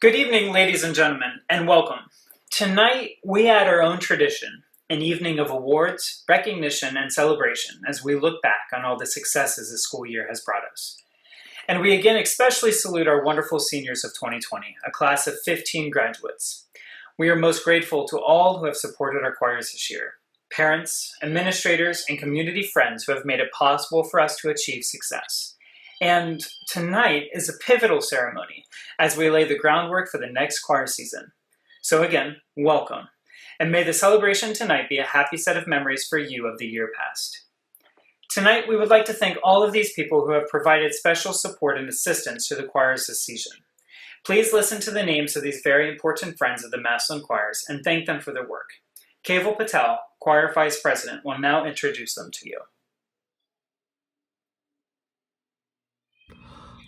Good evening, ladies and gentlemen, and welcome. Tonight, we add our own tradition, an evening of awards, recognition, and celebration as we look back on all the successes the school year has brought us. And we again especially salute our wonderful seniors of 2020, a class of 15 graduates. We are most grateful to all who have supported our choirs this year, parents, administrators, and community friends who have made it possible for us to achieve success. And tonight is a pivotal ceremony as we lay the groundwork for the next choir season. So again, welcome. And may the celebration tonight be a happy set of memories for you of the year past. Tonight, we would like to thank all of these people who have provided special support and assistance to the choirs this season. Please listen to the names of these very important friends of the Massillon choirs and thank them for their work. Keval Patel, Choir Vice President, will now introduce them to you.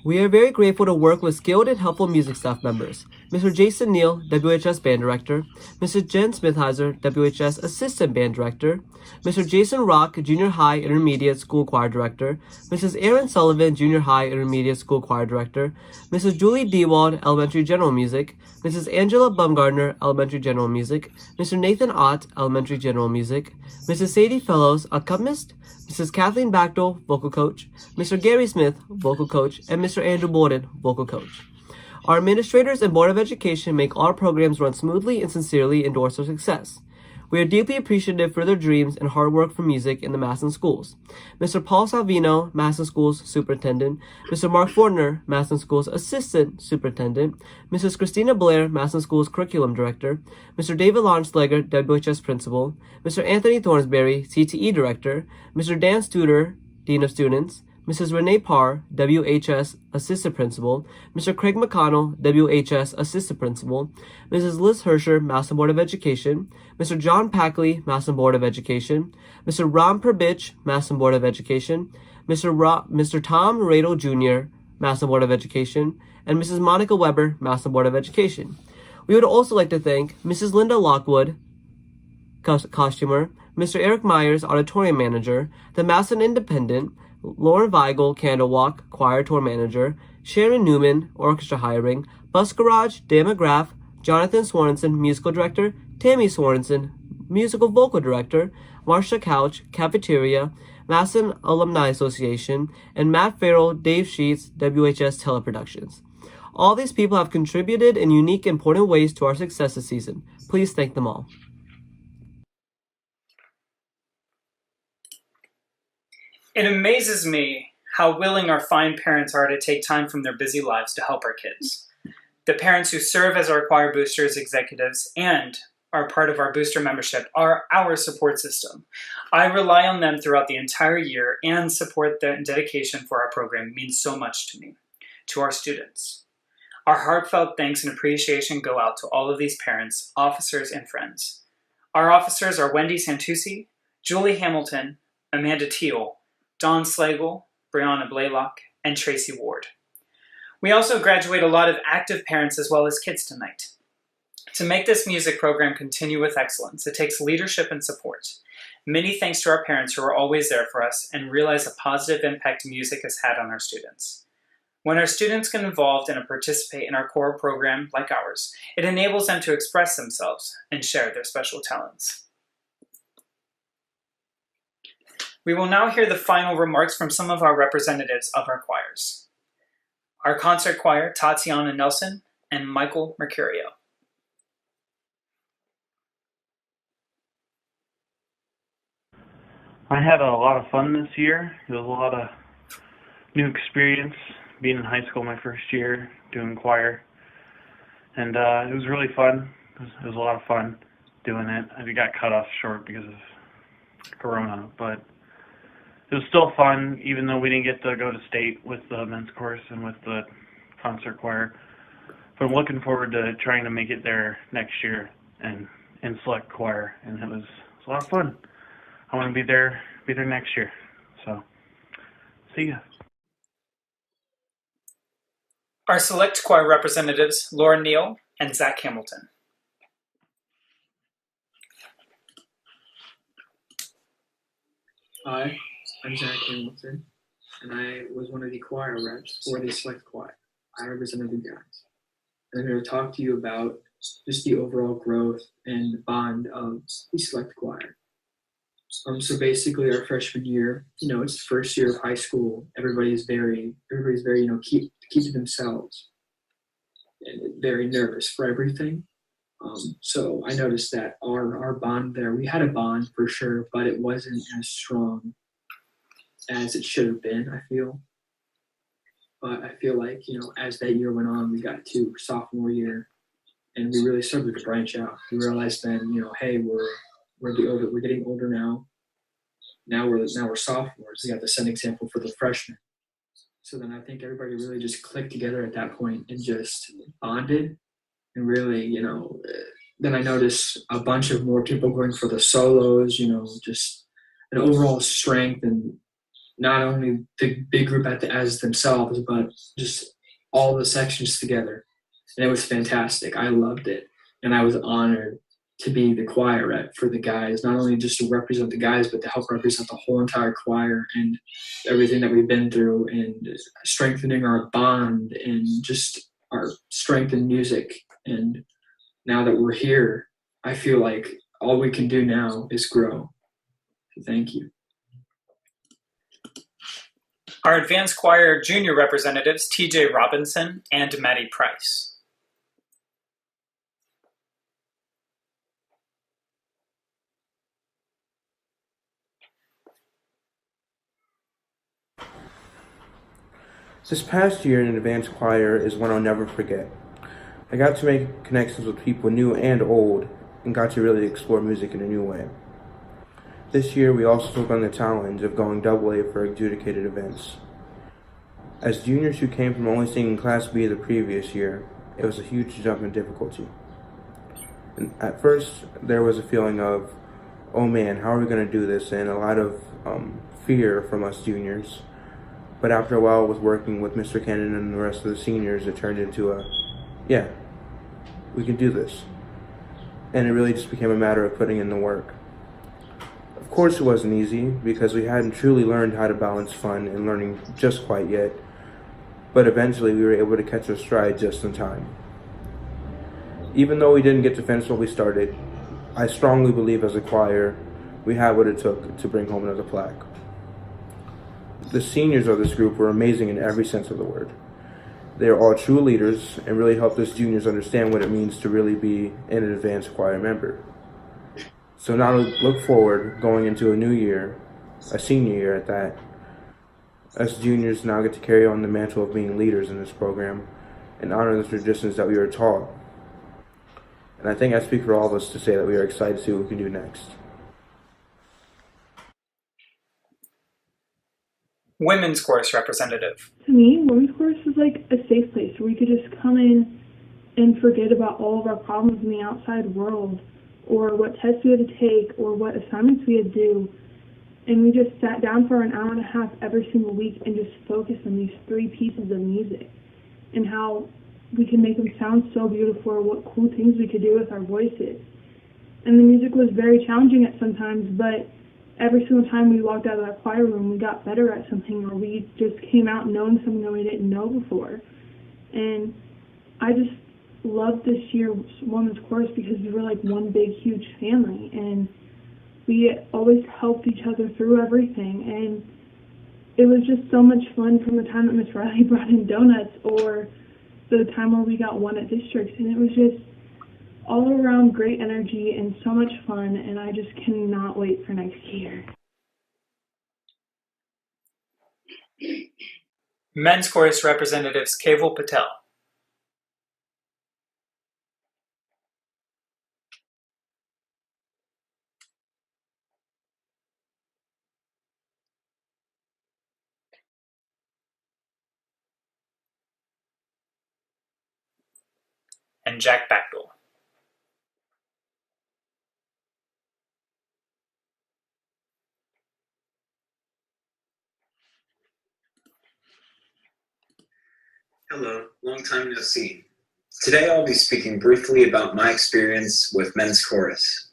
We are very grateful to work with skilled and helpful music staff members. Mr. Jason Neal, WHS Band Director, Mrs. Jen Smithizer, WHS Assistant Band Director, Mr. Jason Rock, Junior High Intermediate School Choir Director, Mrs. Erin Sullivan, Junior High Intermediate School Choir Director, Mrs. Julie Dewald, Elementary General Music, Mrs. Angela Bumgardner, Elementary General Music, Mr. Nathan Ott, Elementary General Music, Mrs. Sadie Fellows, Accompanist, Mrs. Kathleen Bachtel, Vocal Coach, Mr. Gary Smith, Vocal Coach, and Mr. Andrew Borden, Vocal Coach. Our administrators and Board of Education make all our programs run smoothly and sincerely endorse our success. We are deeply appreciative for their dreams and hard work for music in the Massillon schools. Mr. Paul Salvino, Massillon Schools Superintendent, Mr. Mark Fortner, Massillon Schools Assistant Superintendent, Mrs. Christina Blair, Massillon Schools Curriculum Director, Mr. David Launchlegger, WHS Principal, Mr. Anthony Thornsberry, CTE Director, Mr. Dan Studer, Dean of Students, Mrs. Renee Parr, WHS Assistant Principal, Mr. Craig McConnell, WHS Assistant Principal, Mrs. Liz Hersher, Massillon Board of Education, Mr. John Packley, Massillon Board of Education, Mr. Ron Perbich, Massillon Board of Education, Mr. Tom Radel Jr., Massillon Board of Education, and Mrs. Monica Weber, Massillon Board of Education. We would also like to thank Mrs. Linda Lockwood, Costumer, Mr. Eric Myers, Auditorium Manager, the Massillon Independent, Lauren Weigel, Candlewalk, Choir Tour Manager, Sharon Newman, Orchestra Hiring, Bus Garage, Dan McGrath, Jonathan Swanson, Musical Director, Tammy Swanson, Musical Vocal Director, Marsha Couch, Cafeteria, Massillon Alumni Association, and Matt Farrell, Dave Sheets, WHS Teleproductions. All these people have contributed in unique, important ways to our success this season. Please thank them all. It amazes me how willing our fine parents are to take time from their busy lives to help our kids. The parents who serve as our choir boosters executives and are part of our booster membership are our support system. I rely on them throughout the entire year, and support their dedication for our program means so much to me, to our students. Our heartfelt thanks and appreciation go out to all of these parents, officers, and friends. Our officers are Wendy Santucci, Julie Hamilton, Amanda Teal, Dawn Slagle, Brianna Blaylock, and Tracy Ward. We also graduate a lot of active parents as well as kids tonight. To make this music program continue with excellence, it takes leadership and support. Many thanks to our parents who are always there for us and realize the positive impact music has had on our students. When our students get involved and participate in our core program like ours, it enables them to express themselves and share their special talents. We will now hear the final remarks from some of our representatives of our choirs. Our concert choir, Tatiana Nelson and Michael Mercurio. I had a lot of fun this year. It was a lot of new experience being in high school my first year, doing choir. And it was really fun. It was a lot of fun doing it. I got cut off short because of Corona, but it was still fun, even though we didn't get to go to state with the men's chorus and with the concert choir. But I'm looking forward to trying to make it there next year and in select choir, and it was a lot of fun. I want to be there next year. So, see ya. Our select choir representatives, Laura Neal and Zach Hamilton. Hi, I'm Zach Hamilton, and I was one of the choir reps for the select choir. I represented the guys. And I'm here to talk to you about just the overall growth and the bond of the select choir. So basically, our freshman year, it's the first year of high school. Everybody's very, keep to themselves and very nervous for everything. So I noticed that our bond there, we had a bond for sure, but it wasn't as strong as it should have been, I feel. But I feel like, as that year went on, we got to sophomore year, and we really started to branch out. We realized then, hey, we're getting older now. Now we're sophomores. We have to set an example for the freshmen. So then I think everybody really just clicked together at that point and just bonded. And really, then I noticed a bunch of more people going for the solos, just an overall strength, and not only the big group as themselves, but just all the sections together. And it was fantastic. I loved it. And I was honored to be the choir rep for the guys, not only just to represent the guys, but to help represent the whole entire choir and everything that we've been through, and strengthening our bond and just our strength in music. And now that we're here, I feel like all we can do now is grow. Thank you. Our advanced choir junior representatives, TJ Robinson and Maddie Price. This past year in advanced choir is one I'll never forget. I got to make connections with people new and old, and got to really explore music in a new way. This year we also took on the challenge of going AA for adjudicated events. As juniors who came from only singing Class B the previous year, it was a huge jump in difficulty. And at first there was a feeling of, oh man, how are we going to do this, and a lot of fear from us juniors. But after a while, with working with Mr. Cannon and the rest of the seniors, it turned into yeah, we can do this. And it really just became a matter of putting in the work. Of course it wasn't easy, because we hadn't truly learned how to balance fun and learning just quite yet, but eventually we were able to catch our stride just in time. Even though we didn't get to finish what we started, I strongly believe as a choir, we had what it took to bring home another plaque. The seniors of this group were amazing in every sense of the word. They are all true leaders and really helped us juniors understand what it means to really be an advanced choir member. So now look forward, going into a new year, a senior year at that. Us juniors now get to carry on the mantle of being leaders in this program and honor the traditions that we were taught. And I think I speak for all of us to say that we are excited to see what we can do next. Women's chorus representative. To me, women's chorus was like a safe place where we could just come in and forget about all of our problems in the outside world, or what tests we had to take, or what assignments we had to do. And we just sat down for an hour and a half every single week and just focused on these 3 pieces of music and how we could make them sound so beautiful, or what cool things we could do with our voices. And the music was very challenging at sometimes, but every single time we walked out of that choir room, we got better at something, or we just came out knowing something that we didn't know before. And I just loved this year's women's chorus because we were like one big, huge family, and we always helped each other through everything. And it was just so much fun, from the time that Miss Riley brought in donuts, or the time where we got one at districts. And it was just all around great energy and so much fun, and I just cannot wait for next year. Men's chorus representatives, Keval Patel. and Jack Bachtel. Hello, long time no see. Today I'll be speaking briefly about my experience with men's chorus.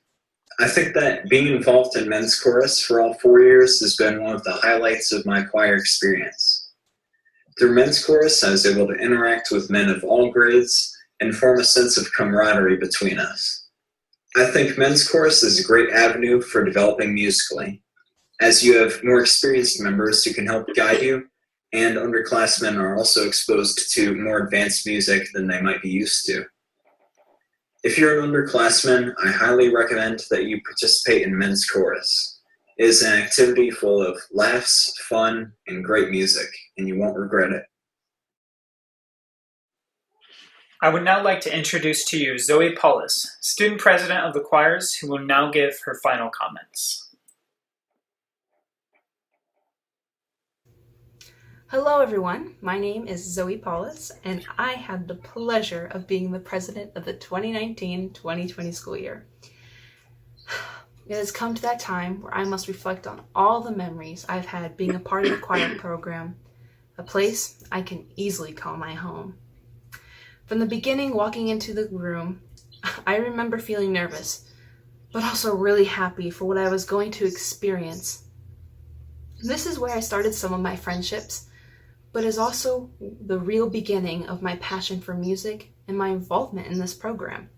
I think that being involved in men's chorus for all 4 years has been one of the highlights of my choir experience. Through men's chorus, I was able to interact with men of all grades and form a sense of camaraderie between us. I think men's chorus is a great avenue for developing musically, as you have more experienced members who can help guide you, and underclassmen are also exposed to more advanced music than they might be used to. If you're an underclassman, I highly recommend that you participate in men's chorus. It is an activity full of laughs, fun, and great music, and you won't regret it. I would now like to introduce to you Zoe Paulus, student president of the choirs, who will now give her final comments. Hello everyone, my name is Zoe Paulus, and I had the pleasure of being the president of the 2019-2020 school year. It has come to that time where I must reflect on all the memories I've had being a part of the choir program, a place I can easily call my home. From the beginning, walking into the room, I remember feeling nervous, but also really happy for what I was going to experience. This is where I started some of my friendships, but is also the real beginning of my passion for music and my involvement in this program.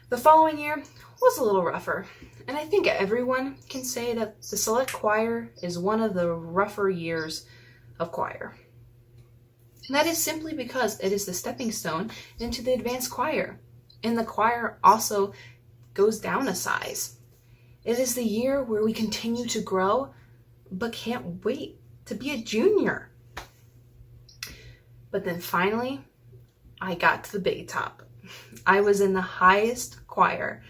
The following year was a little rougher, and I think everyone can say that the select choir is one of the rougher years of choir. And that is simply because it is the stepping stone into the advanced choir, and the choir also goes down a size. It is the year where we continue to grow, but can't wait to be a junior. But then finally, I got to the big top. I was in the highest choir,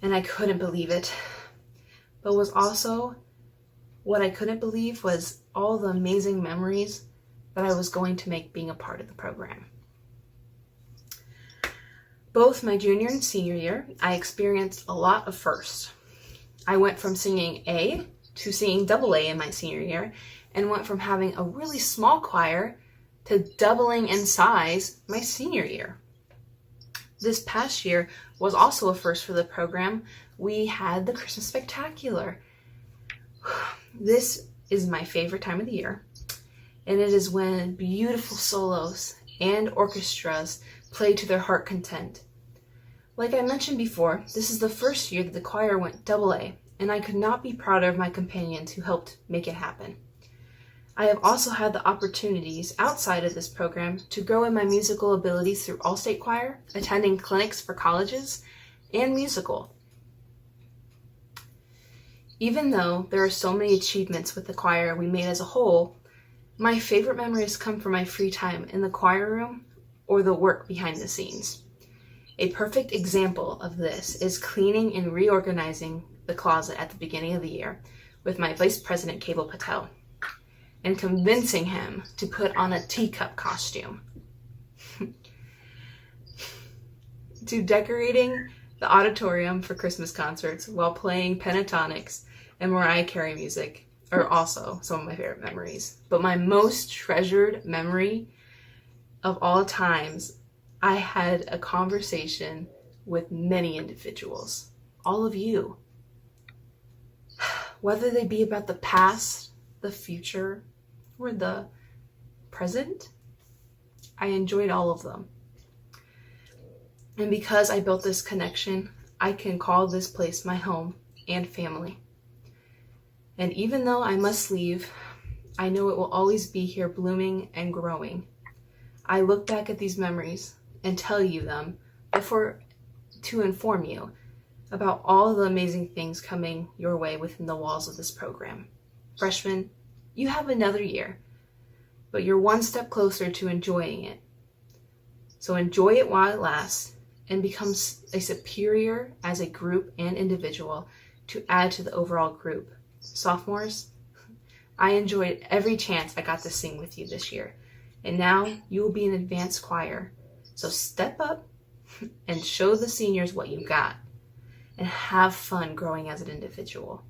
and I couldn't believe it. But what I couldn't believe was all the amazing memories that I was going to make being a part of the program. Both my junior and senior year, I experienced a lot of firsts. I went from singing A to singing double A in my senior year, and went from having a really small choir to doubling in size my senior year. This past year was also a first for the program. We had the Christmas Spectacular. This is my favorite time of the year, and it is when beautiful solos and orchestras play to their heart content. Like I mentioned before, this is the first year that the choir went double A, and I could not be prouder of my companions who helped make it happen. I have also had the opportunities outside of this program to grow in my musical abilities through All-State Choir, attending clinics for colleges, and musical. Even though there are so many achievements with the choir we made as a whole, my favorite memories come from my free time in the choir room or the work behind the scenes. A perfect example of this is cleaning and reorganizing the closet at the beginning of the year with my Vice President Cable Patel, and convincing him to put on a teacup costume, to decorating the auditorium for Christmas concerts while playing pentatonics and Mariah Carey music are also some of my favorite memories. But my most treasured memory of all times, I had a conversation with many individuals, all of you, whether they be about the past, the future, or the present. I enjoyed all of them. And because I built this connection, I can call this place my home and family. And even though I must leave, I know it will always be here blooming and growing. I look back at these memories and tell you them to inform you about all the amazing things coming your way within the walls of this program. Freshmen, you have another year, but you're one step closer to enjoying it. So enjoy it while it lasts and become a superior as a group and individual to add to the overall group. Sophomores, I enjoyed every chance I got to sing with you this year, and now you will be an advanced choir. So step up and show the seniors what you got, and have fun growing as an individual.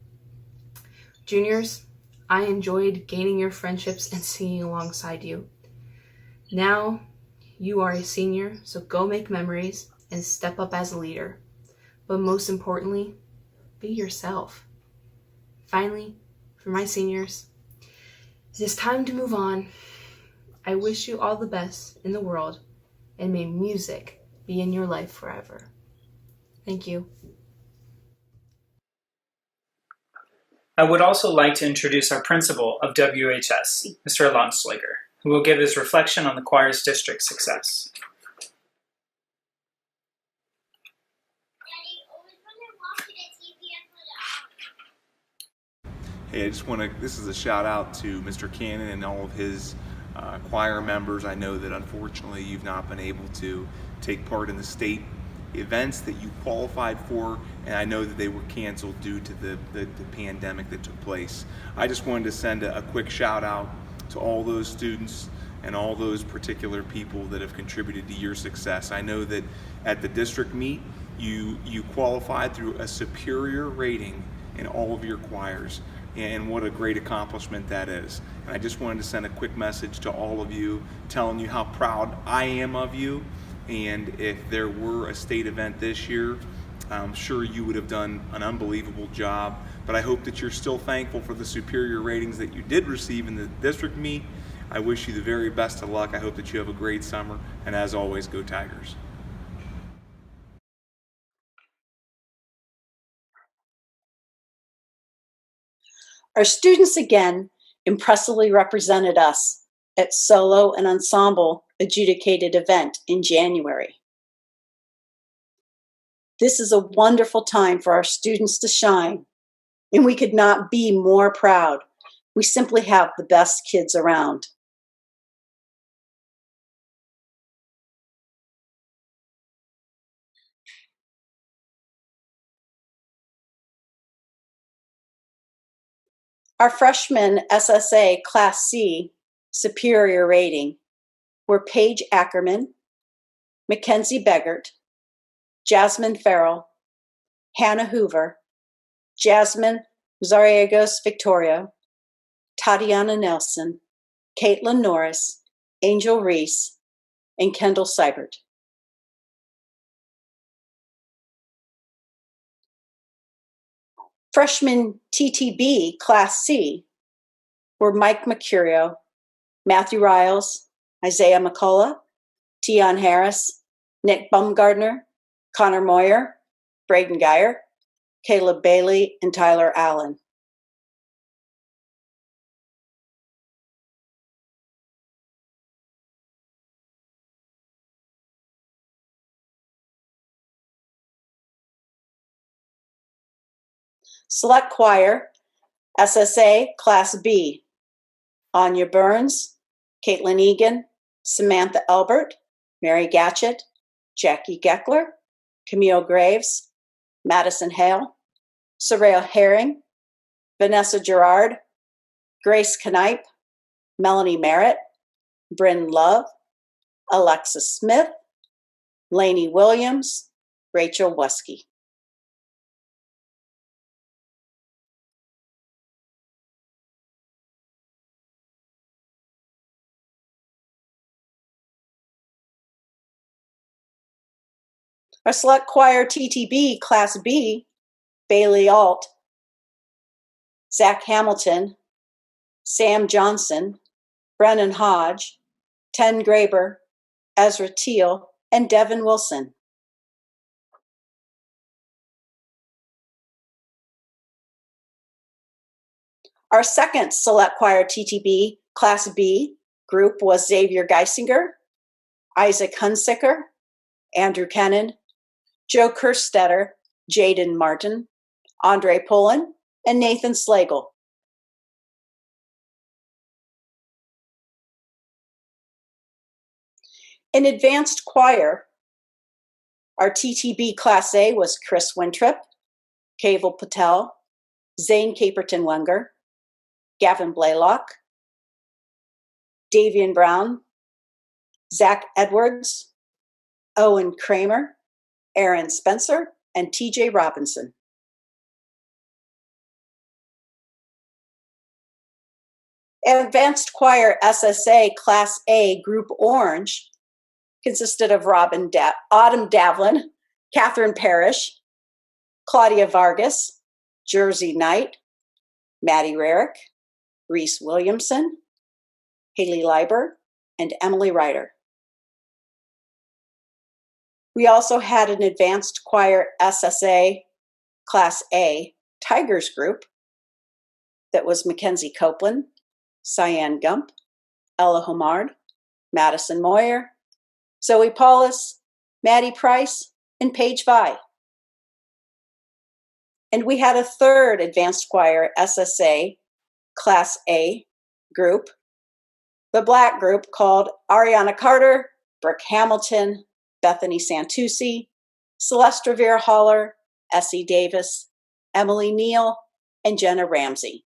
Juniors, I enjoyed gaining your friendships and singing alongside you. Now, you are a senior, so go make memories and step up as a leader. But most importantly, be yourself. Finally, for my seniors, it is time to move on. I wish you all the best in the world, and may music be in your life forever. Thank you. I would also like to introduce our principal of WHS, Mr. Lonsliger, who will give his reflection on the choir's district success. Hey, I just want to, this is a shout out to Mr. Cannon and all of his choir members. I know that unfortunately you've not been able to take part in the state events that you qualified for, and I know that they were canceled due to the pandemic that took place. I just wanted to send a quick shout out to all those students and all those particular people that have contributed to your success. I know that at the district meet, you qualified through a superior rating in all of your choirs, and what a great accomplishment that is. And I just wanted to send a quick message to all of you, telling you how proud I am of you. And if there were a state event this year, I'm sure you would have done an unbelievable job. But I hope that you're still thankful for the superior ratings that you did receive in the district meet. I wish you the very best of luck. I hope that you have a great summer. And as always, go Tigers. Our students again impressively represented us at solo and ensemble adjudicated event in January. This is a wonderful time for our students to shine, and we could not be more proud. We simply have the best kids around. Our freshman SSA Class C superior rating were Paige Ackerman, Mackenzie Beggart, Jasmine Farrell, Hannah Hoover, Jasmine Zariegos Victoria, Tatiana Nelson, Caitlin Norris, Angel Reese, and Kendall Seibert. Freshman TTB Class C were Mike Mercurio, Matthew Riles, Isaiah McCullough, Tion Harris, Nick Baumgardner, Connor Moyer, Braden Geyer, Caleb Bailey, and Tyler Allen. Select Choir, SSA Class B, Anya Burns, Caitlin Egan, Samantha Elbert, Mary Gatchett, Jackie Geckler, Camille Graves, Madison Hale, Soraya Herring, Vanessa Gerard, Grace Knipe, Melanie Merritt, Bryn Love, Alexis Smith, Lainey Williams, Rachel Wesky. Our Select Choir TTB Class B, Bailey Alt, Zach Hamilton, Sam Johnson, Brennan Hodge, Ten Graber, Ezra Teal, and Devin Wilson. Our second Select Choir TTB Class B group was Xavier Geisinger, Isaac Hunsicker, Andrew Kennan, Joe Kerstetter, Jaden Martin, Andre Pullen, and Nathan Slagle. In Advanced Choir, our TTB Class A was Chris Wintrip, Kaval Patel, Zane Caperton-Wenger, Gavin Blaylock, Davian Brown, Zach Edwards, Owen Kramer, Aaron Spencer, and TJ Robinson. Advanced Choir SSA Class A Group Orange consisted of Autumn Davlin, Catherine Parrish, Claudia Vargas, Jersey Knight, Maddie Rarick, Reese Williamson, Haley Leiber, and Emily Ryder. We also had an Advanced Choir SSA Class A Tigers group that was Mackenzie Copeland, Cyan Gump, Ella Homard, Madison Moyer, Zoe Paulus, Maddie Price, and Paige Vi. And we had a third Advanced Choir SSA Class A group, the Black group, called Ariana Carter, Brooke Hamilton, Bethany Santucci, Celeste Revere Holler, Essie Davis, Emily Neal, and Jenna Ramsey.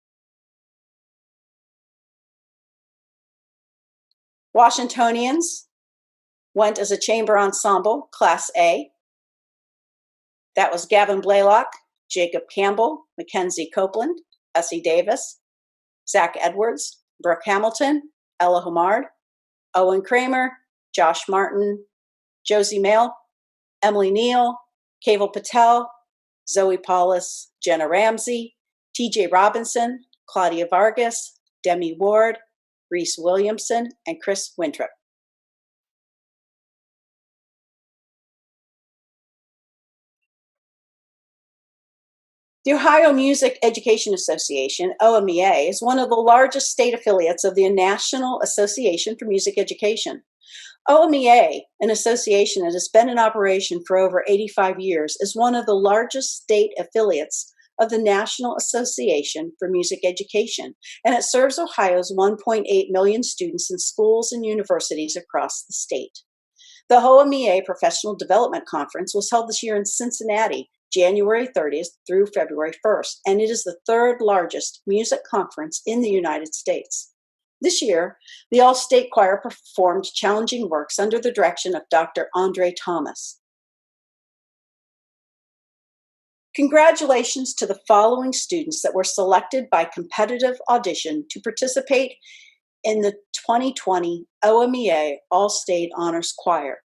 Washingtonians went as a chamber ensemble, Class A. That was Gavin Blaylock, Jacob Campbell, Mackenzie Copeland, Essie Davis, Zach Edwards, Brooke Hamilton, Ella Homard, Owen Kramer, Josh Martin, Josie Mayle, Emily Neal, Kaval Patel, Zoe Paulus, Jenna Ramsey, TJ Robinson, Claudia Vargas, Demi Ward, Reese Williamson, and Chris Winthrop. The Ohio Music Education Association, OMEA, is one of the largest state affiliates of the National Association for Music Education. OMEA, an association that has been in operation for over 85 years, is one of the largest state affiliates of the National Association for Music Education, and it serves Ohio's 1.8 million students in schools and universities across the state. The OMEA Professional Development Conference was held this year in Cincinnati, January 30th through February 1st, and it is the third largest music conference in the United States. This year, the All-State Choir performed challenging works under the direction of Dr. Andre Thomas. Congratulations to the following students that were selected by competitive audition to participate in the 2020 OMEA All-State Honors Choir: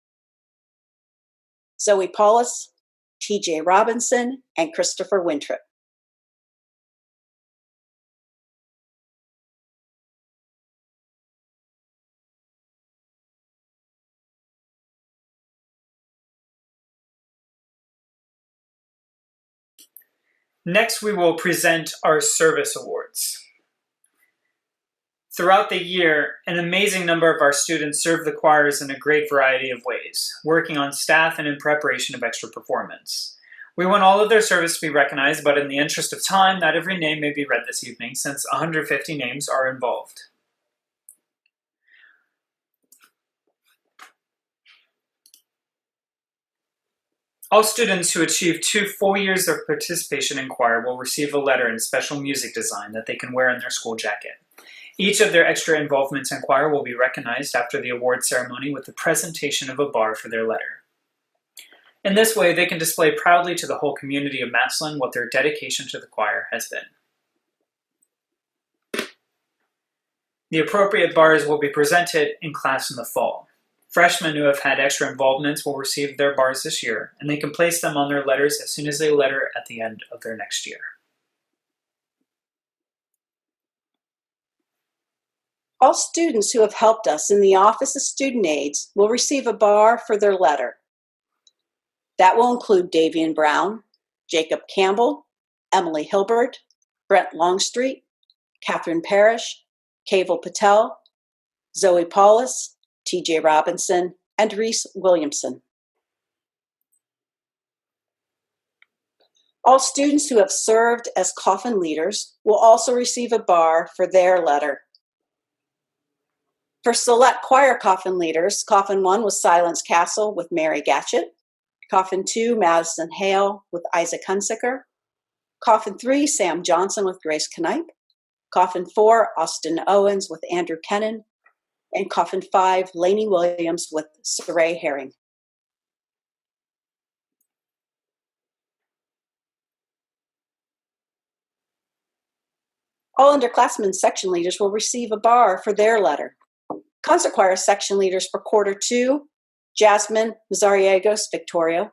Zoe Paulus, TJ Robinson, and Christopher Winthrop. Next, we will present our service awards. Throughout the year, an amazing number of our students serve the choirs in a great variety of ways, working on staff and in preparation of extra performance. We want all of their service to be recognized, but in the interest of time, not every name may be read this evening since 150 names are involved. All students who achieve 2 full years of participation in choir will receive a letter in special music design that they can wear in their school jacket. Each of their extra involvements in choir will be recognized after the award ceremony with the presentation of a bar for their letter. In this way, they can display proudly to the whole community of Massillon what their dedication to the choir has been. The appropriate bars will be presented in class in the fall. Freshmen who have had extra involvements will receive their bars this year, and they can place them on their letters as soon as they letter at the end of their next year. All students who have helped us in the Office of Student Aids will receive a bar for their letter. That will include Davian Brown, Jacob Campbell, Emily Hilbert, Brent Longstreet, Catherine Parrish, Kaval Patel, Zoe Paulus, TJ Robinson, and Reese Williamson. All students who have served as coffin leaders will also receive a bar for their letter. For select choir coffin leaders, Coffin 1 was Silence Castle with Mary Gatchett, Coffin 2, Madison Hale with Isaac Hunsaker, Coffin 3, Sam Johnson with Grace Knipe, Coffin 4, Austin Owens with Andrew Kennan, and Coffin 5, Lainey Williams with Saray Herring. All underclassmen section leaders will receive a bar for their letter. Concert choir section leaders for quarter 2, Jasmine Mazariegos Victoria,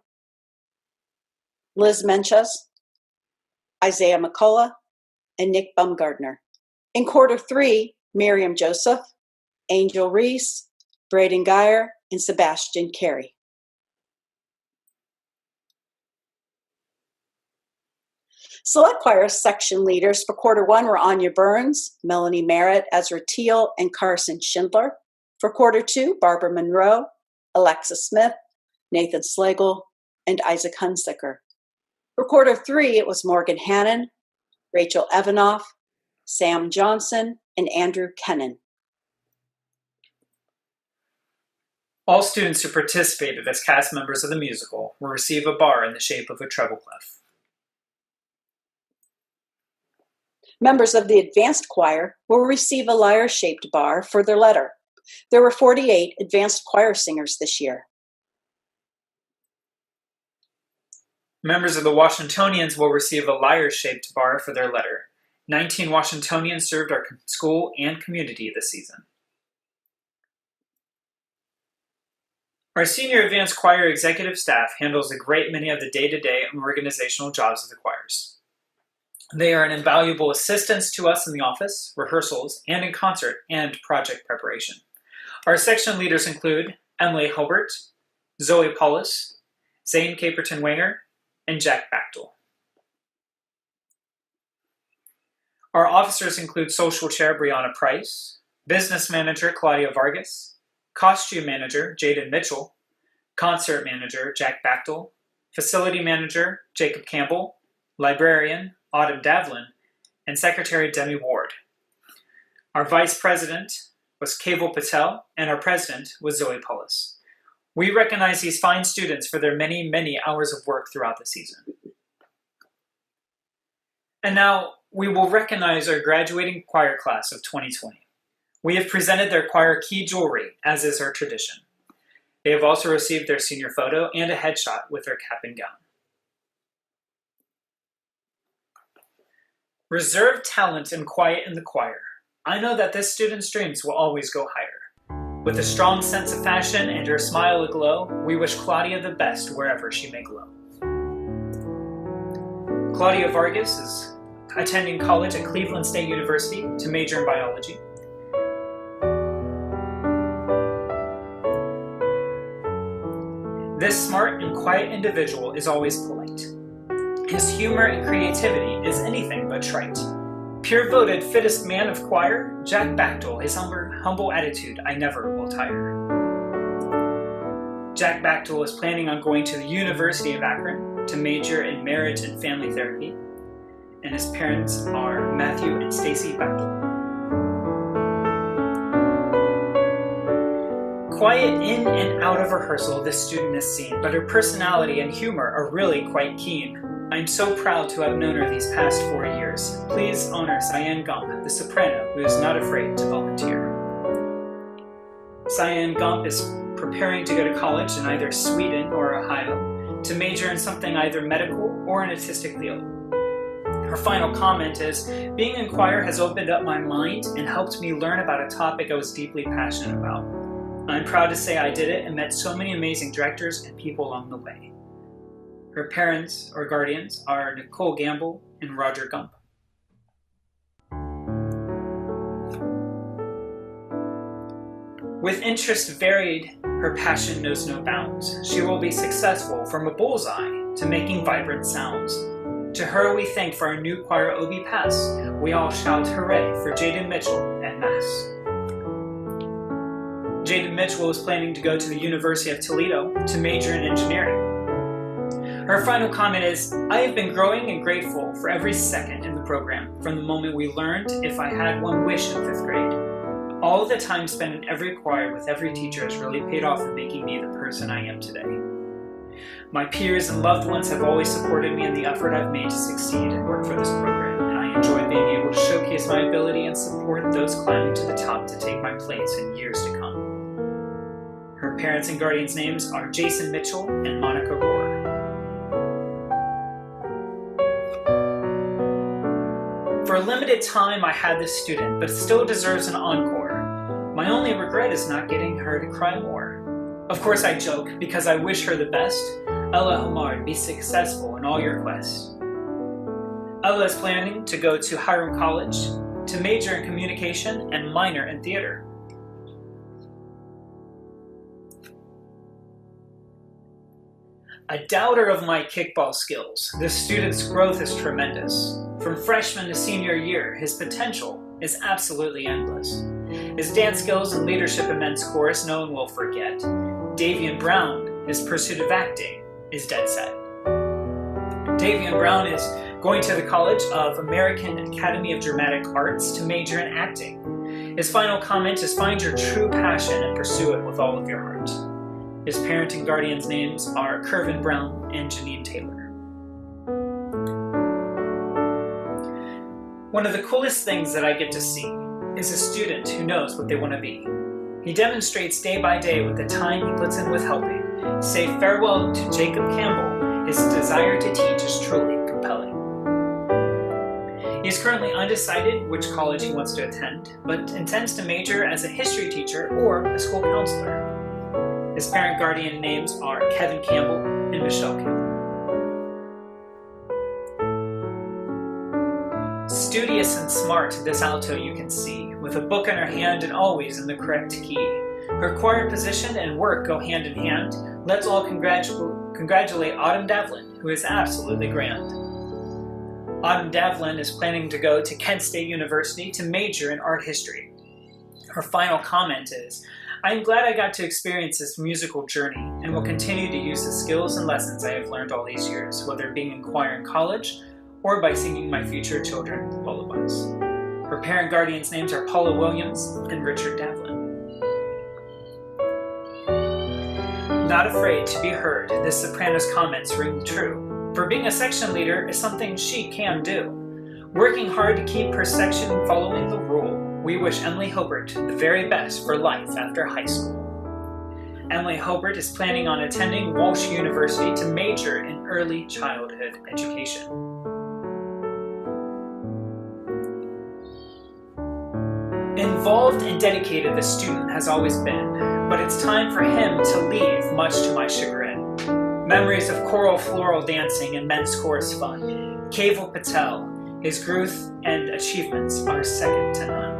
Liz Menches, Isaiah McCullough, and Nick Baumgardner. In quarter 3, Miriam Joseph, Angel Reese, Braden Geyer, and Sebastian Carey. Select choir section leaders for quarter 1 were Anya Burns, Melanie Merritt, Ezra Teal, and Carson Schindler. For quarter 2, Barbara Monroe, Alexa Smith, Nathan Slagle, and Isaac Hunziker. For quarter 3, it was Morgan Hannon, Rachel Evanoff, Sam Johnson, and Andrew Kennan. All students who participated as cast members of the musical will receive a bar in the shape of a treble clef. Members of the advanced choir will receive a lyre-shaped bar for their letter. There were 48 advanced choir singers this year. Members of the Washingtonians will receive a lyre-shaped bar for their letter. 19 Washingtonians served our school and community this season. Our senior advanced choir executive staff handles a great many of the day-to-day and organizational jobs of the choirs. They are an invaluable assistance to us in the office, rehearsals, and in concert and project preparation. Our section leaders include Emily Hobart, Zoe Paulus, Zane Caperton-Wanger, and Jack Bachtel. Our officers include Social Chair Brianna Price, Business Manager Claudia Vargas, Costume Manager Jaden Mitchell, Concert Manager Jack Bachtel, Facility Manager Jacob Campbell, Librarian Autumn Davlin, and Secretary Demi Ward. Our Vice President was Keval Patel, and our President was Zoe Paulus. We recognize these fine students for their many, many hours of work throughout the season. And now, we will recognize our graduating choir class of 2020. We have presented their choir key jewelry, as is our tradition. They have also received their senior photo and a headshot with their cap and gown. Reserve talent and quiet in the choir. I know that this student's dreams will always go higher. With a strong sense of fashion and her smile aglow, we wish Claudia the best wherever she may glow. Claudia Vargas is attending college at Cleveland State University to major in biology. This smart and quiet individual is always polite. His humor and creativity is anything but trite. Pure voted fittest man of choir, Jack Bachtel, his humble attitude I never will tire. Jack Bachtel is planning on going to the University of Akron to major in marriage and family therapy, and his parents are Matthew and Stacy Bachtel. Quiet in and out of rehearsal, this student is seen, but her personality and humor are really quite keen. I'm so proud to have known her these past 4 years. Please honor Cyan Gump, the soprano who is not afraid to volunteer. Cyan Gump is preparing to go to college in either Sweden or Ohio to major in something either medical or an artistic field. Her final comment is, being in choir has opened up my mind and helped me learn about a topic I was deeply passionate about. I'm proud to say I did it and met so many amazing directors and people along the way. Her parents or guardians are Nicole Gamble and Roger Gump. With interest varied, her passion knows no bounds. She will be successful from a bullseye to making vibrant sounds. To her we thank for our new choir OB pass. We all shout hooray for Jaden Mitchell and Mass. Jaden Mitchell is planning to go to the University of Toledo to major in engineering. Her final comment is, I have been growing and grateful for every second in the program, from the moment we learned if I had one wish in 5th grade. All of the time spent in every choir with every teacher has really paid off in making me the person I am today. My peers and loved ones have always supported me in the effort I've made to succeed and work for this program, and I enjoy being able to showcase my ability and support those climbing to the top to take my place in years to come. Her parents and guardians' names are Jason Mitchell and Monica Rohr. For For a limited time, I had this student, but still deserves an encore. My only regret is not getting her to cry more. Of course, I joke, because I wish her the best. Ella Hamard, be successful in all your quests. Ella is planning to go to Hiram College, to major in communication and minor in theater. A doubter of my kickball skills, this student's growth is tremendous. From freshman to senior year, his potential is absolutely endless. His dance skills and leadership in men's chorus no one will forget. Davian Brown, his pursuit of acting is dead set. Davian Brown is going to the College of American Academy of Dramatic Arts to major in acting. His final comment is find your true passion and pursue it with all of your heart. His parent and guardian's names are Kervin Brown and Janine Taylor. One of the coolest things that I get to see is a student who knows what they want to be. He demonstrates day by day with the time he puts in with helping. Say farewell to Jacob Campbell. His desire to teach is truly compelling. He is currently undecided which college he wants to attend, but intends to major as a history teacher or a school counselor. His parent guardian names are Kevin Campbell and Michelle Campbell. Studious and smart, this alto you can see, with a book in her hand and always in the correct key. Her choir position and work go hand in hand. Let's all congratulate Autumn Devlin, who is absolutely grand. Autumn Devlin is planning to go to Kent State University to major in art history. Her final comment is, I am glad I got to experience this musical journey and will continue to use the skills and lessons I have learned all these years, whether being in choir in college or by singing my future children lullabies. Her parent guardians' names are Paula Williams and Richard Devlin. Not afraid to be heard, this soprano's comments ring true. For being a section leader is something she can do. Working hard to keep her section following the rule. We wish Emily Hobart the very best for life after high school. Emily Hobart is planning on attending Walsh University to major in early childhood education. Involved and dedicated the student has always been, but it's time for him to leave, much to my chagrin. Memories of choral floral dancing and men's chorus fun. Keval Patel, his growth and achievements are second to none.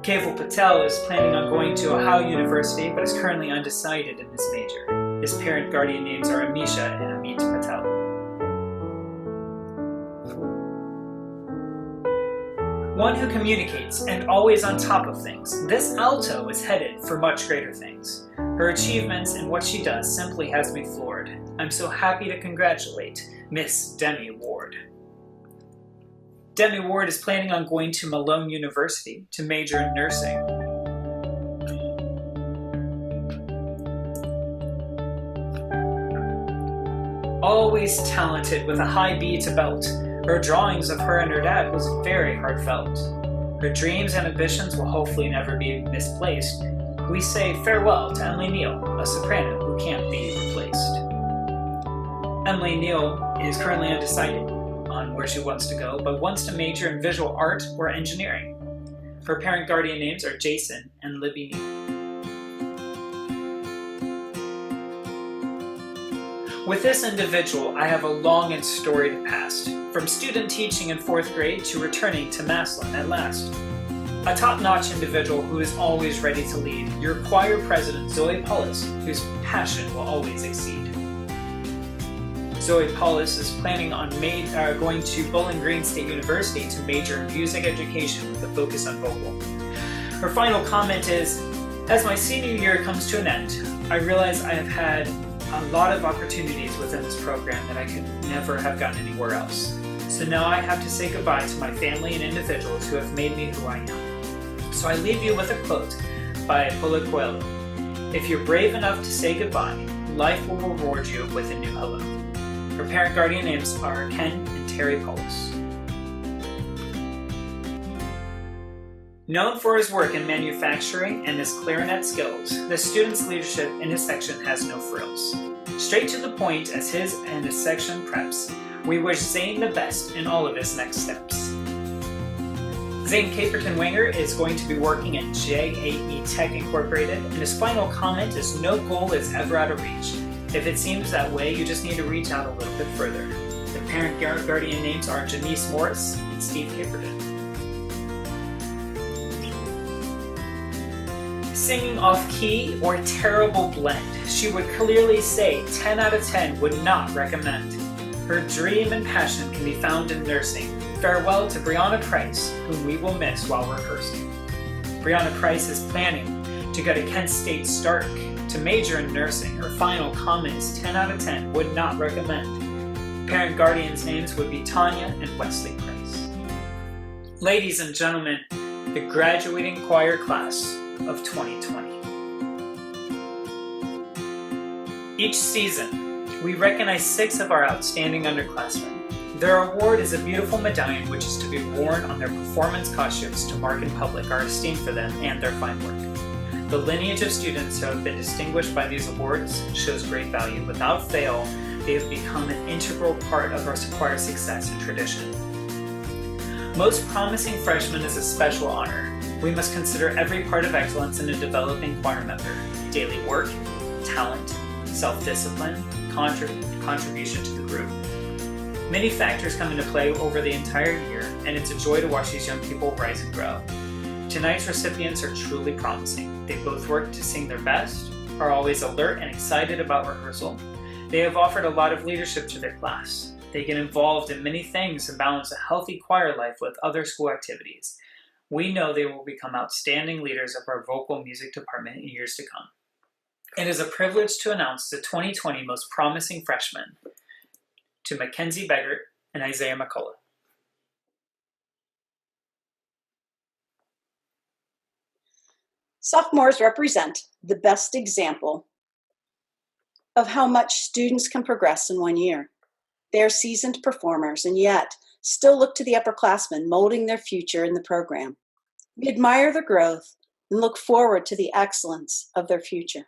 Keval Patel is planning on going to Ohio University, but is currently undecided in his major. His parent guardian names are Amisha and Amit Patel. One who communicates and always on top of things, this alto is headed for much greater things. Her achievements and what she does simply has me floored. I'm so happy to congratulate Miss Demi Ward. Demi Ward is planning on going to Malone University to major in nursing. Always talented with a high B to belt, her drawings of her and her dad was very heartfelt. Her dreams and ambitions will hopefully never be misplaced. We say farewell to Emily Neal, a soprano who can't be replaced. Emily Neal is currently undecided on where she wants to go, but wants to major in visual art or engineering. Her parent guardian names are Jason and Libby Neal. With this individual, I have a long and storied past, from student teaching in 4th grade to returning to Massillon at last. A top-notch individual who is always ready to lead, your choir president Zoe Paulus, whose passion will always exceed. Zoe Paulus is planning on going to Bowling Green State University to major in music education with a focus on vocal. Her final comment is, as my senior year comes to an end, I realize I have had a lot of opportunities within this program that I could never have gotten anywhere else. So now I have to say goodbye to my family and individuals who have made me who I am. So I leave you with a quote by Paulo Coelho. If you're brave enough to say goodbye, life will reward you with a new hello. Her parent guardian names are Ken and Terry Paulus. Known for his work in manufacturing and his clarinet skills, the student's leadership in his section has no frills. Straight to the point as his and his section preps, We wish Zane the best in all of his next steps. Zane Caperton-Winger is going to be working at JAE Tech Incorporated, and his final comment is no goal is ever out of reach. If it seems that way, you just need to reach out a little bit further. The parent guardian names are Janice Morris and Steve Caperton. Singing off key or terrible blend, she would clearly say 10 out of 10 would not recommend. Her dream and passion can be found in nursing. Farewell to Brianna Price, whom we will miss while rehearsing. Brianna Price is planning to go to Kent State Stark to major in nursing. Her final comment is 10 out of 10 would not recommend. Parent guardians' names would be Tanya and Wesley Price. Ladies and gentlemen, the graduating choir class of 2020. Each season, we recognize 6 of our outstanding underclassmen. Their award is a beautiful medallion which is to be worn on their performance costumes to mark in public our esteem for them and their fine work. The lineage of students who have been distinguished by these awards shows great value. Without fail, they have become an integral part of our choir success and tradition. Most promising freshman is a special honor. We must consider every part of excellence in a developing choir member: daily work, talent, self-discipline, contribution to the group. Many factors come into play over the entire year, and it's a joy to watch these young people rise and grow. Tonight's recipients are truly promising. They both work to sing their best, are always alert and excited about rehearsal. They have offered a lot of leadership to their class. They get involved in many things and balance a healthy choir life with other school activities. We know they will become outstanding leaders of our vocal music department in years to come. It is a privilege to announce the 2020 most promising freshmen to Mackenzie Beggart and Isaiah McCullough. Sophomores represent the best example of how much students can progress in 1 year. They are seasoned performers and yet still look to the upperclassmen molding their future in the program. We admire their growth and look forward to the excellence of their future.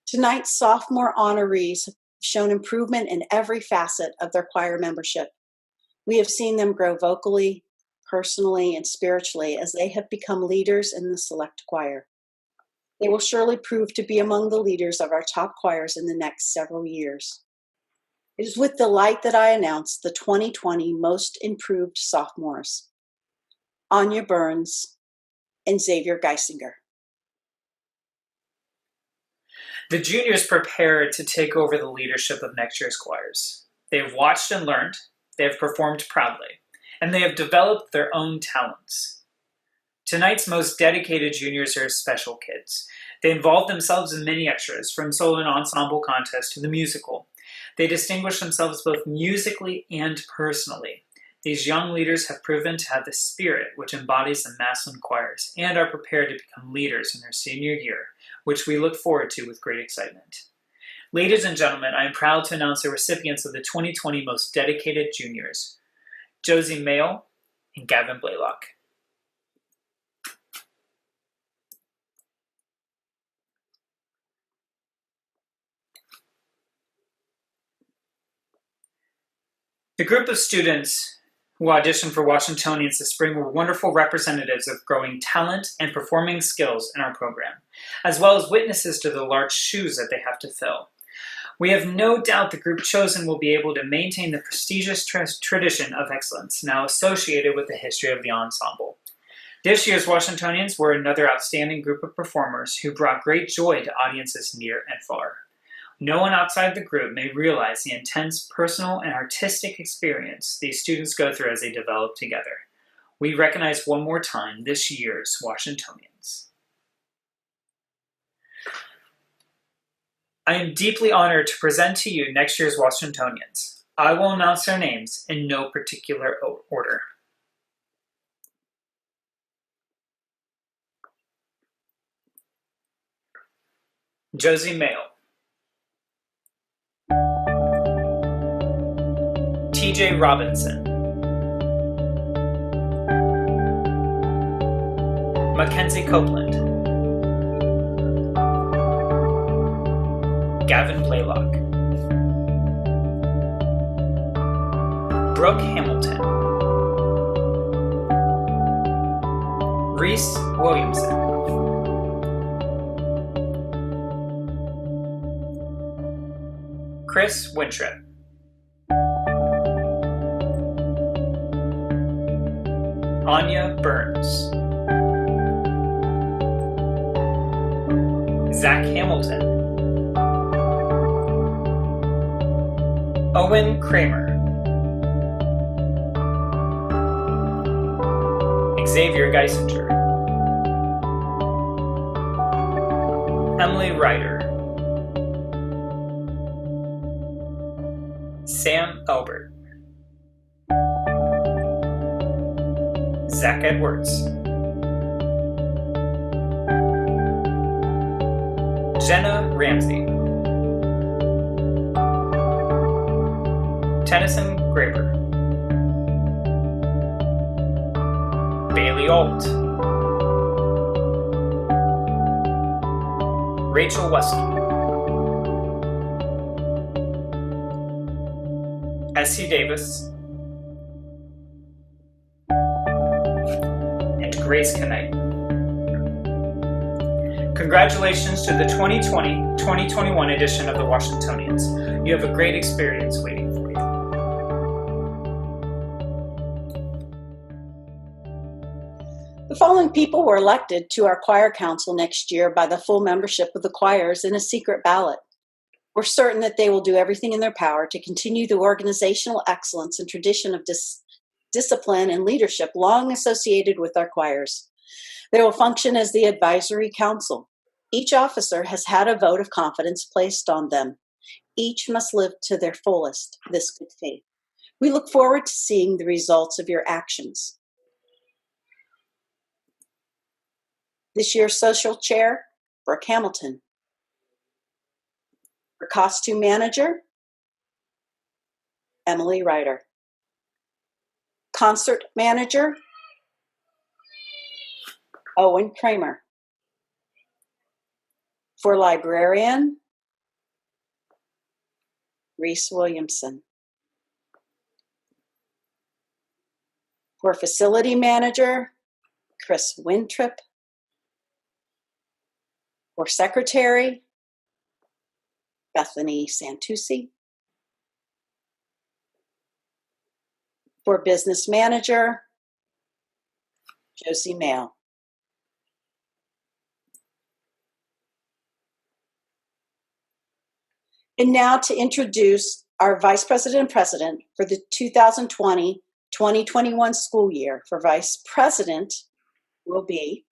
Tonight's sophomore honorees have shown improvement in every facet of their choir membership. We have seen them grow vocally, personally, and spiritually as they have become leaders in the select choir. They will surely prove to be among the leaders of our top choirs in the next several years. It is with delight that I announce the 2020 Most Improved Sophomores, Anya Burns and Xavier Geisinger. The juniors prepare to take over the leadership of next year's choirs. They have watched and learned, they have performed proudly, and they have developed their own talents. Tonight's most dedicated juniors are special kids. They involve themselves in many extras, from solo and ensemble contests to the musical. They distinguish themselves both musically and personally. These young leaders have proven to have the spirit which embodies the Massillon choirs and are prepared to become leaders in their senior year, which we look forward to with great excitement. Ladies and gentlemen, I am proud to announce the recipients of the 2020 Most Dedicated Juniors, Josie Mayle and Gavin Blaylock. The group of students who auditioned for Washingtonians this spring were wonderful representatives of growing talent and performing skills in our program, as well as witnesses to the large shoes that they have to fill. We have no doubt the group chosen will be able to maintain the prestigious tradition of excellence now associated with the history of the ensemble. This year's Washingtonians were another outstanding group of performers who brought great joy to audiences near and far. No one outside the group may realize the intense personal and artistic experience these students go through as they develop together. We recognize one more time this year's Washingtonians. I am deeply honored to present to you next year's Washingtonians. I will announce their names in no particular order. Josie Mayle, TJ Robinson, Mackenzie Copeland, Gavin Blaylock, Brooke Hamilton, Reese Williamson, Chris Wintrip, Anya Burns, Zach Hamilton, Owen Kramer, Xavier Geisinger, Emily Ryder, Sam Albert, Zach Edwards, Jenna Ramsey, Tennyson Graber, Bailey Alt, Rachel Wesky, S.C. Davis, and Grace Knight. Congratulations to the 2020-2021 edition of the Washingtonians. You have a great experience waiting for you. The following people were elected to our choir council next year by the full membership of the choirs in a secret ballot. We're certain that they will do everything in their power to continue the organizational excellence and tradition of discipline and leadership long associated with our choirs. They will function as the advisory council. Each officer has had a vote of confidence placed on them. Each must live to their fullest this good faith. We look forward to seeing the results of your actions. This year's social chair, Brooke Hamilton. For costume manager, Emily Ryder. Concert manager, Owen Kramer. For librarian, Reese Williamson. For facility manager, Chris Wintrip. For secretary, Bethany Santucci. For business manager, Josie Mayle. And now to introduce our Vice President and President for the 2020-2021 school year. For Vice President will be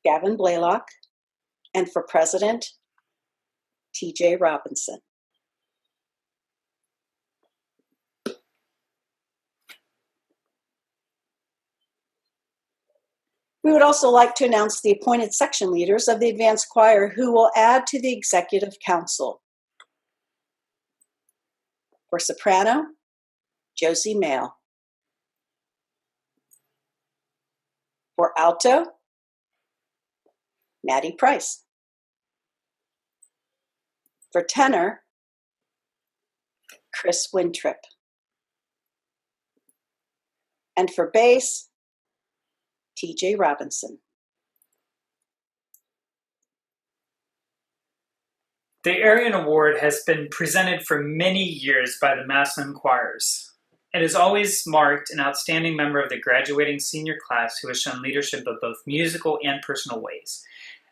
Gavin Blaylock, and for President, TJ Robinson. We would also like to announce the appointed section leaders of the advanced choir who will add to the executive council. For soprano, Josie Mayle. For alto, Maddie Price. For tenor, Chris Wintrip. And for bass, TJ Robinson. The Arian Award has been presented for many years by the Massillon choirs. It has always marked an outstanding member of the graduating senior class who has shown leadership of both musical and personal ways.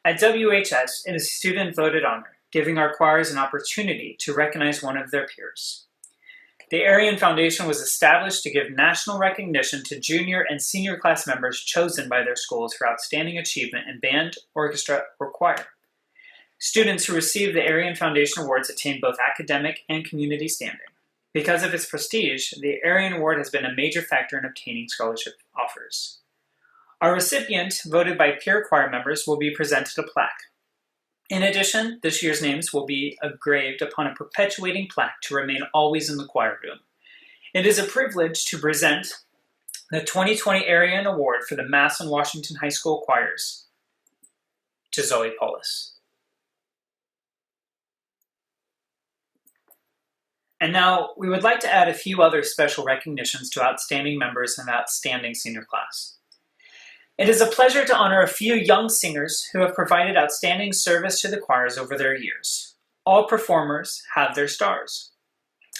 At WHS, it is a student-voted honor, giving our choirs an opportunity to recognize one of their peers. The Arian Foundation was established to give national recognition to junior and senior class members chosen by their schools for outstanding achievement in band, orchestra, or choir. Students who receive the Arian Foundation Awards attain both academic and community standing. Because of its prestige, the Arian Award has been a major factor in obtaining scholarship offers. Our recipient, voted by peer choir members, will be presented a plaque. In addition, this year's names will be engraved upon a perpetuating plaque to remain always in the choir room. It is a privilege to present the 2020 Arian Award for the Massillon Washington High School choirs to Zoe Paulus. And now we would like to add a few other special recognitions to outstanding members of an outstanding senior class. It is a pleasure to honor a few young singers who have provided outstanding service to the choirs over their years. All performers have their stars,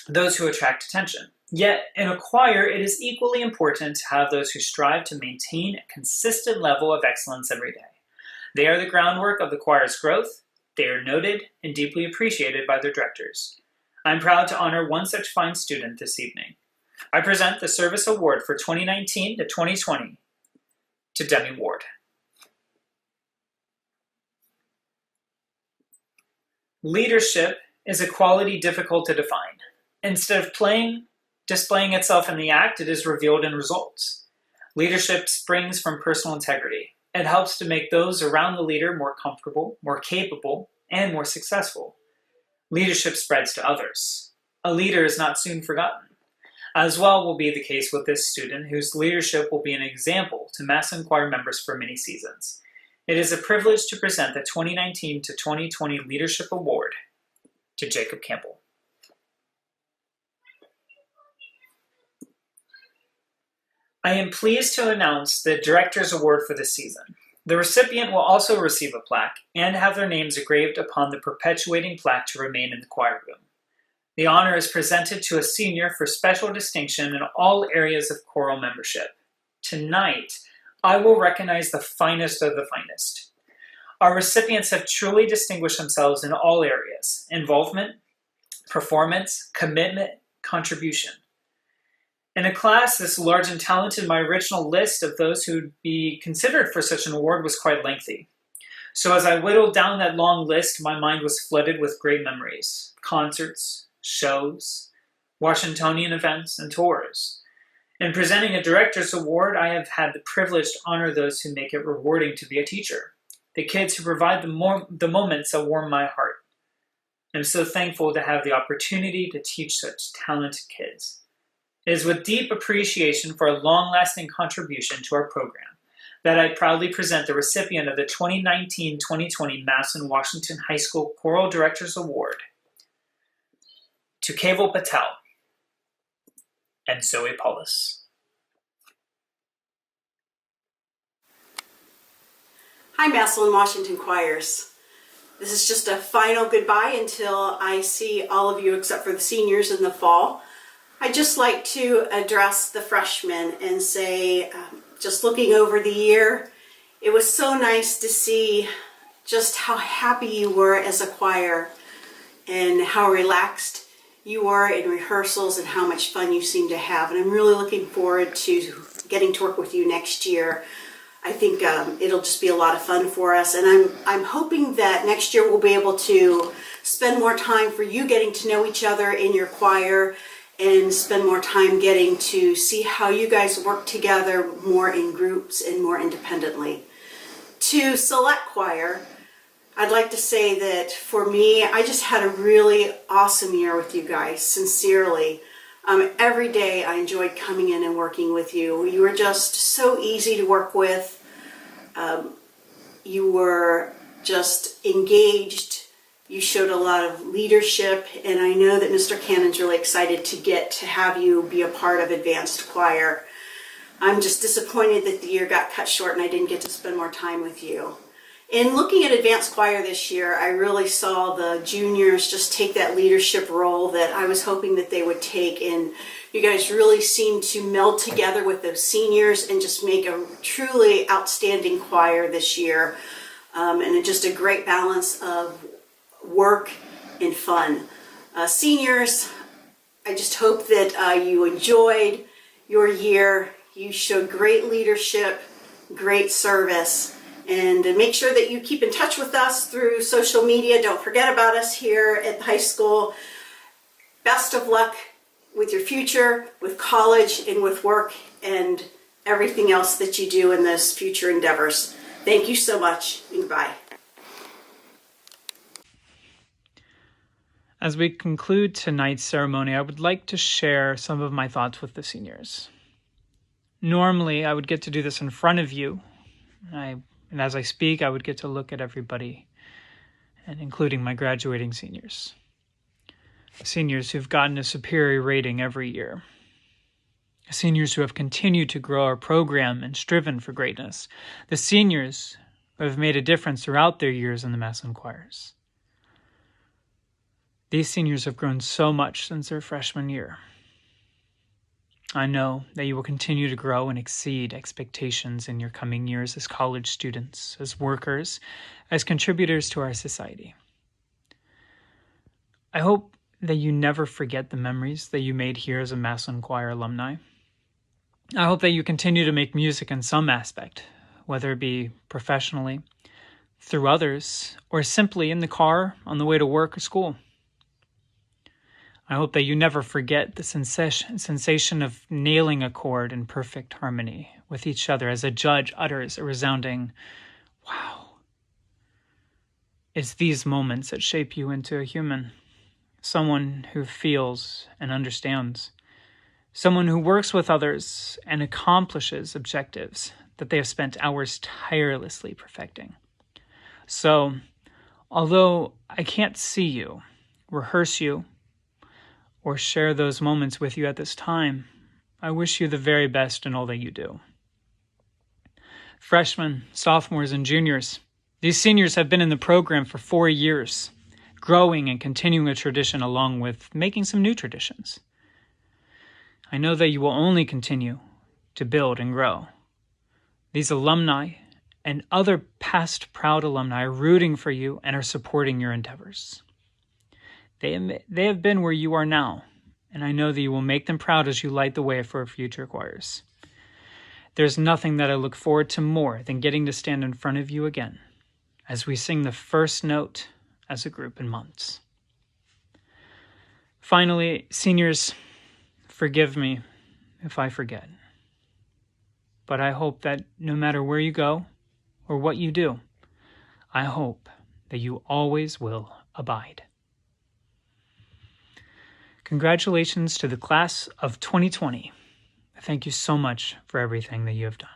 those who attract attention. Yet, in a choir, it is equally important to have those who strive to maintain a consistent level of excellence every day. They are the groundwork of the choir's growth. They are noted and deeply appreciated by their directors. I'm proud to honor one such fine student this evening. I present the Service Award for 2019 to 2020 to Demi Ward. Leadership is a quality difficult to define. Instead of displaying itself in the act, it is revealed in results. Leadership springs from personal integrity. It helps to make those around the leader more comfortable, more capable, and more successful. Leadership spreads to others. A leader is not soon forgotten. As well will be the case with this student, whose leadership will be an example to Massillon Choir members for many seasons. It is a privilege to present the 2019 to 2020 Leadership Award to Jacob Campbell. I am pleased to announce the Director's Award for this season. The recipient will also receive a plaque and have their names engraved upon the perpetuating plaque to remain in the choir room. The honor is presented to a senior for special distinction in all areas of choral membership. Tonight, I will recognize the finest of the finest. Our recipients have truly distinguished themselves in all areas: involvement, performance, commitment, contribution. In a class this large and talented, my original list of those who would be considered for such an award was quite lengthy. So as I whittled down that long list, my mind was flooded with great memories: concerts, shows, Washingtonian events, and tours. In presenting a Director's Award, I have had the privilege to honor those who make it rewarding to be a teacher, the kids who provide the moments that warm my heart. I'm so thankful to have the opportunity to teach such talented kids. It is with deep appreciation for a long-lasting contribution to our program that I proudly present the recipient of the 2019-2020 Massillon Washington High School Choral Director's Award to Keval Patel and Zoe Paulus. Hi, Massillon Washington Choirs. This is just a final goodbye until I see all of you except for the seniors in the fall. I'd just like to address the freshmen and say, just looking over the year, it was so nice to see just how happy you were as a choir and how relaxed you were in rehearsals and how much fun you seem to have. And I'm really looking forward to getting to work with you next year. I think it'll just be a lot of fun for us. And I'm hoping that next year we'll be able to spend more time for you getting to know each other in your choir and spend more time getting to see how you guys work together more in groups and more independently. To Select Choir, I'd like to say that for me, I just had a really awesome year with you guys, sincerely. Every day I enjoyed coming in and working with you. You were just so easy to work with. You were just engaged. You showed a lot of leadership, and I know that Mr. Cannon's really excited to get to have you be a part of Advanced Choir. I'm just disappointed that the year got cut short and I didn't get to spend more time with you. In looking at Advanced Choir this year, I really saw the juniors just take that leadership role that I was hoping that they would take, and you guys really seemed to meld together with those seniors and just make a truly outstanding choir this year, and just a great balance of work and fun. Seniors, I just hope that you enjoyed your year. You showed great leadership, great service, and make sure that you keep in touch with us through social media. Don't forget about us here at the high school. Best of luck with your future, with college, and with work, and everything else that you do in those future endeavors. Thank you so much, and goodbye. As we conclude tonight's ceremony, I would like to share some of my thoughts with the seniors. Normally, I would get to do this in front of you, and as I speak, I would get to look at everybody, and including my graduating seniors. Seniors who've gotten a superior rating every year. Seniors who have continued to grow our program and striven for greatness. The seniors who have made a difference throughout their years in the Massillon choirs. These seniors have grown so much since their freshman year. I know that you will continue to grow and exceed expectations in your coming years as college students, as workers, as contributors to our society. I hope that you never forget the memories that you made here as a Massillon Choir alumni. I hope that you continue to make music in some aspect, whether it be professionally, through others, or simply in the car on the way to work or school. I hope that you never forget the sensation of nailing a chord in perfect harmony with each other as a judge utters a resounding, wow. It's these moments that shape you into a human, someone who feels and understands, someone who works with others and accomplishes objectives that they have spent hours tirelessly perfecting. So, although I can't see you, rehearse you, or share those moments with you at this time, I wish you the very best in all that you do. Freshmen, sophomores, and juniors, these seniors have been in the program for 4 years, growing and continuing a tradition along with making some new traditions. I know that you will only continue to build and grow. These alumni and other past proud alumni are rooting for you and are supporting your endeavors. They have been where you are now, and I know that you will make them proud as you light the way for future choirs. There's nothing that I look forward to more than getting to stand in front of you again as we sing the first note as a group in months. Finally, seniors, forgive me if I forget. But I hope that no matter where you go or what you do, I hope that you always will abide. Congratulations to the class of 2020. Thank you so much for everything that you have done.